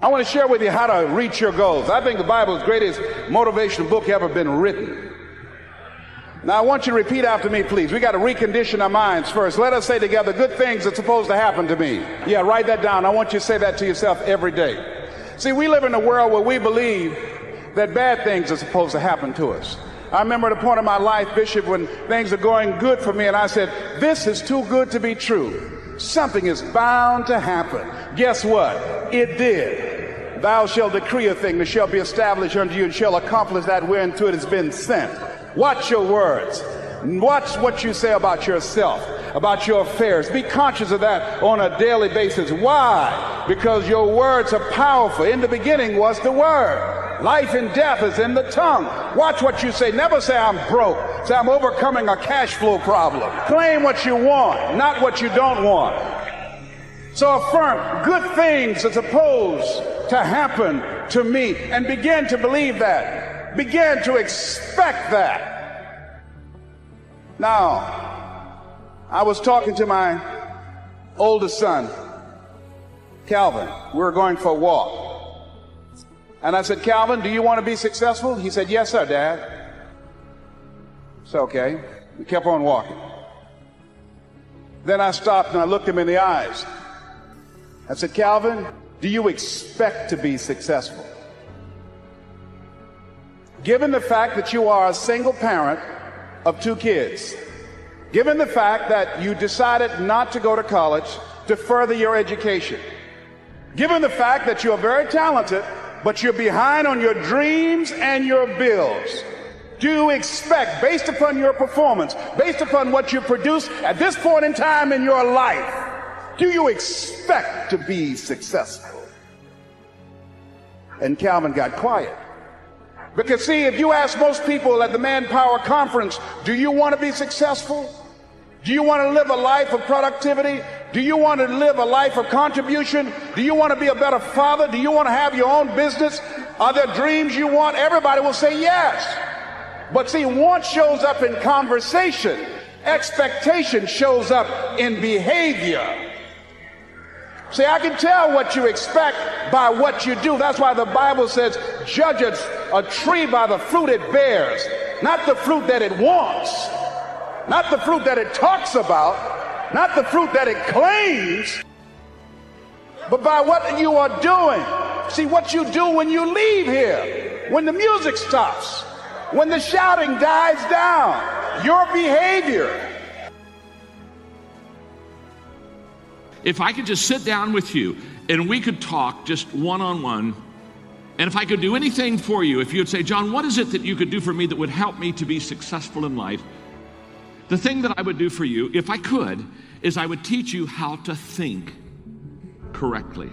I want to share with you how to reach your goals. I think the Bible is the greatest motivational book ever been written. Now I want you to repeat after me, please. We got to recondition our minds first. Let us say together, good things are supposed to happen to me. Yeah, write that down. I want you to say that to yourself every day. See, we live in a world where we believe that bad things are supposed to happen to us. I remember at a point in my life, Bishop, when things are going good for me, and I said, this is too good to be true. Something is bound to happen. Guess what? It did. Thou shalt decree a thing that shall be established unto you, and shall accomplish that whereunto it has been sent. Watch your words. Watch what you say about yourself, about your affairs. Be conscious of that on a daily basis. Why? Because your words are powerful. In the beginning was the Word. Life and death is in the tongue. Watch what you say. Never say I'm broke. Say I'm overcoming a cash flow problem. Claim what you want, not what you don't want. So affirm good things are supposed to happen to me, and begin to believe that. Begin to expect that. Now, I was talking to my oldest son, Calvin. We were going for a walk. And I said, Calvin, do you want to be successful? He said, yes, sir, Dad. So, okay. We kept on walking. Then I stopped and I looked him in the eyes. I said, Calvin, do you expect to be successful? Given the fact that you are a single parent of 2 kids, given the fact that you decided not to go to college to further your education, given the fact that you are very talented, but you're behind on your dreams and your bills, do you expect, based upon your performance, based upon what you produce at this point in time in your life, do you expect to be successful? And Calvin got quiet. Because see, if you ask most people at the Manpower Conference, do you want to be successful? Do you want to live a life of productivity? Do you want to live a life of contribution? Do you want to be a better father? Do you want to have your own business? Are there dreams you want? Everybody will say yes. But see, want shows up in conversation. Expectation shows up in behavior. See, I can tell what you expect by what you do. That's why the Bible says, judge a tree by the fruit it bears, not the fruit that it wants, not the fruit that it talks about, not the fruit that it claims, but by what you are doing. See, what you do when you leave here, when the music stops, when the shouting dies down, your behavior. If I could just sit down with you and we could talk just one-on-one, and if I could do anything for you, if you would say, John, what is it that you could do for me that would help me to be successful in life? The thing that I would do for you, if I could, is I would teach you how to think correctly.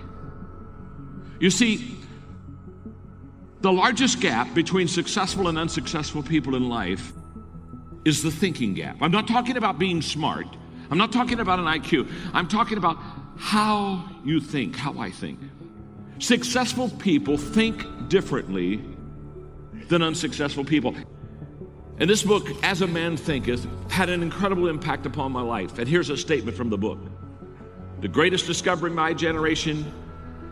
You see, the largest gap between successful and unsuccessful people in life is the thinking gap. I'm not talking about being smart. I'm not talking about an IQ. I'm talking about how you think, how I think. Successful people think differently than unsuccessful people. And this book, As a Man Thinketh, had an incredible impact upon my life. And here's a statement from the book. The greatest discovery in my generation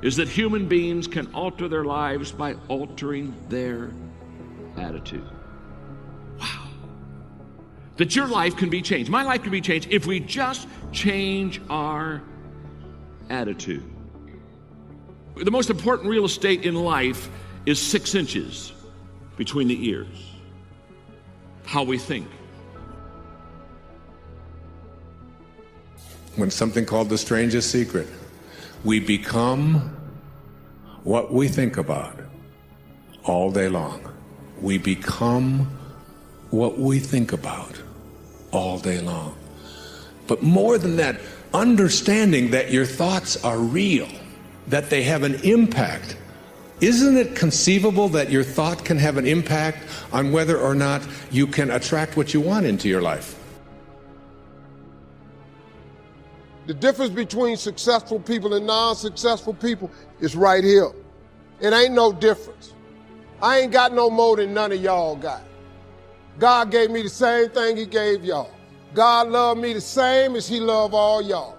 is that human beings can alter their lives by altering their attitude. Wow. That your life can be changed. My life can be changed if we just change our attitude. The most important real estate in life is 6 inches between the ears. How we think. When something called the strangest secret, we become what we think about all day long. We become what we think about all day long. But more than that, understanding that your thoughts are real, that they have an impact. Isn't it conceivable that your thought can have an impact on whether or not you can attract what you want into your life? The difference between successful people and non-successful people is right here. It ain't no difference. I ain't got no more than none of y'all got. God gave me the same thing he gave y'all. God loved me the same as he loved all y'all.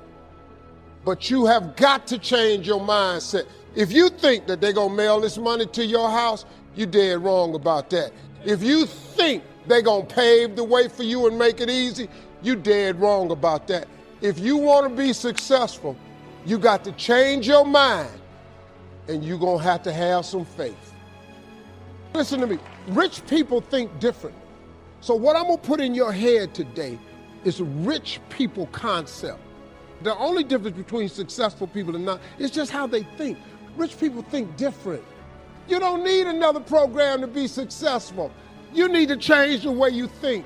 But you have got to change your mindset. If you think that they're gonna mail this money to your house, you're dead wrong about that. If you think they're gonna pave the way for you and make it easy, you're dead wrong about that. If you wanna be successful, you got to change your mind, and you're gonna have to have some faith. Listen to me, rich people think differently. So what I'm gonna put in your head today is a rich people concept. The only difference between successful people and not is just how they think. Rich people think different. You don't need another program to be successful. You need to change the way you think.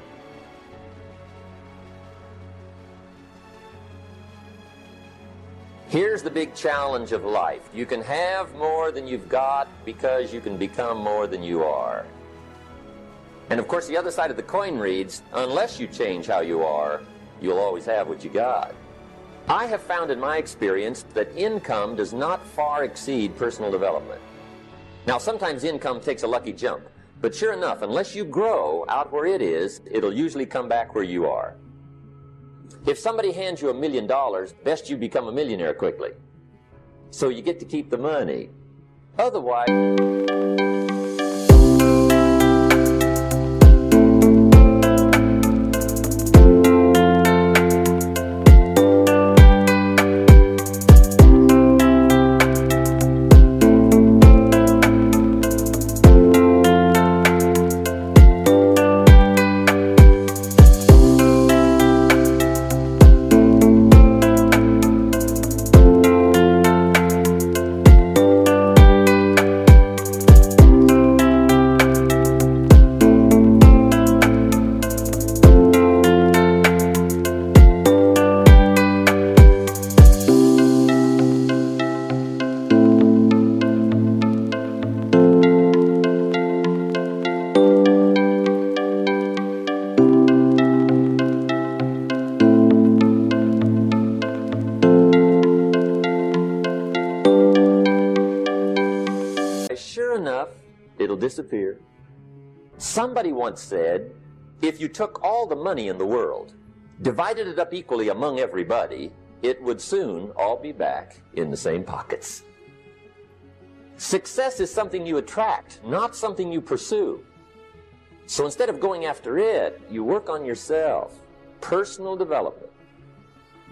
Here's the big challenge of life. You can have more than you've got because you can become more than you are. And of course, the other side of the coin reads, unless you change how you are, you'll always have what you got. I have found in my experience that income does not far exceed personal development. Now, sometimes income takes a lucky jump, but sure enough, unless you grow out where it is, it'll usually come back where you are. If somebody hands you $1 million, best you become a millionaire quickly. So you get to keep the money. Otherwise... Sure enough, it'll disappear. Somebody once said, if you took all the money in the world, divided it up equally among everybody, it would soon all be back in the same pockets. Success is something you attract, not something you pursue. So instead of going after it, you work on yourself, personal development.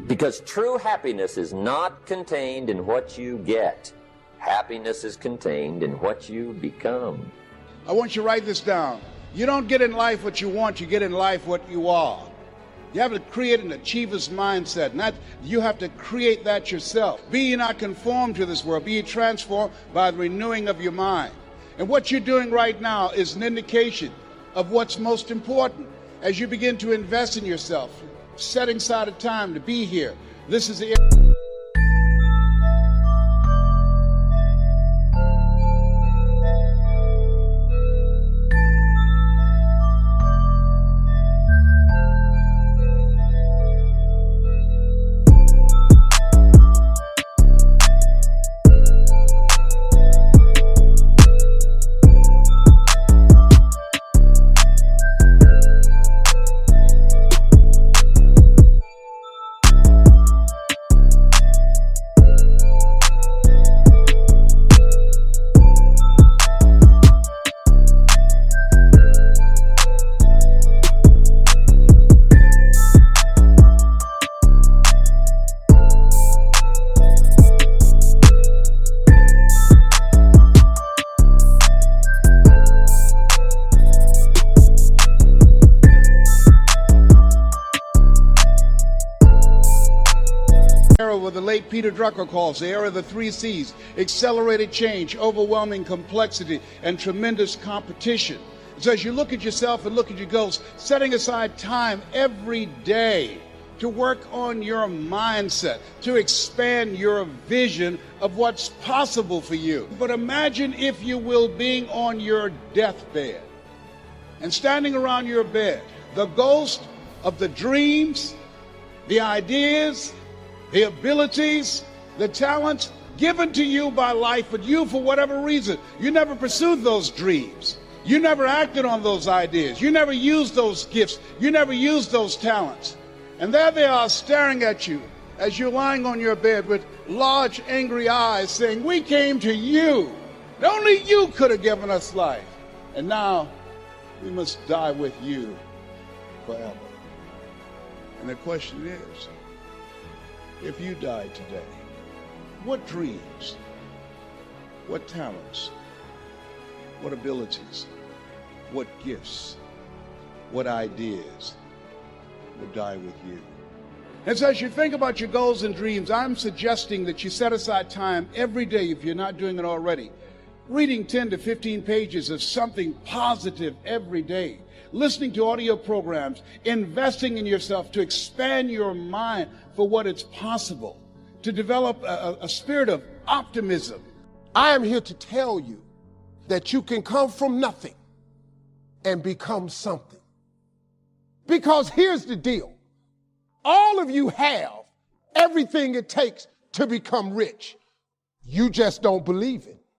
Because true happiness is not contained in what you get. Happiness is contained in what you become. I want you to write this down. You don't get in life what you want, you get in life what you are. You have to create an achiever's mindset, and you have to create that yourself. Be ye not conformed to this world, be ye transformed by the renewing of your mind. And what you're doing right now is an indication of what's most important. As you begin to invest in yourself, setting aside a time to be here, this is the era what the late Peter Drucker calls the era of the 3 C's: accelerated change, overwhelming complexity, and tremendous competition. So as you look at yourself and look at your goals, setting aside time every day to work on your mindset, to expand your vision of what's possible for you. But imagine, if you will, being on your deathbed and standing around your bed, the ghost of the dreams, the ideas, the abilities, the talents given to you by life, but you, for whatever reason, you never pursued those dreams. You never acted on those ideas. You never used those gifts. You never used those talents. And there they are staring at you as you're lying on your bed with large, angry eyes saying, we came to you. And only you could have given us life. And now we must die with you forever. And the question is, if you died today, what dreams, what talents, what abilities, what gifts, what ideas would die with you? And so as you think about your goals and dreams, I'm suggesting that you set aside time every day, if you're not doing it already, reading 10 to 15 pages of something positive every day, listening to audio programs, investing in yourself to expand your mind for what is possible, to develop a spirit of optimism. I am here to tell you that you can come from nothing and become something. Because here's the deal. All of you have everything it takes to become rich. You just don't believe it.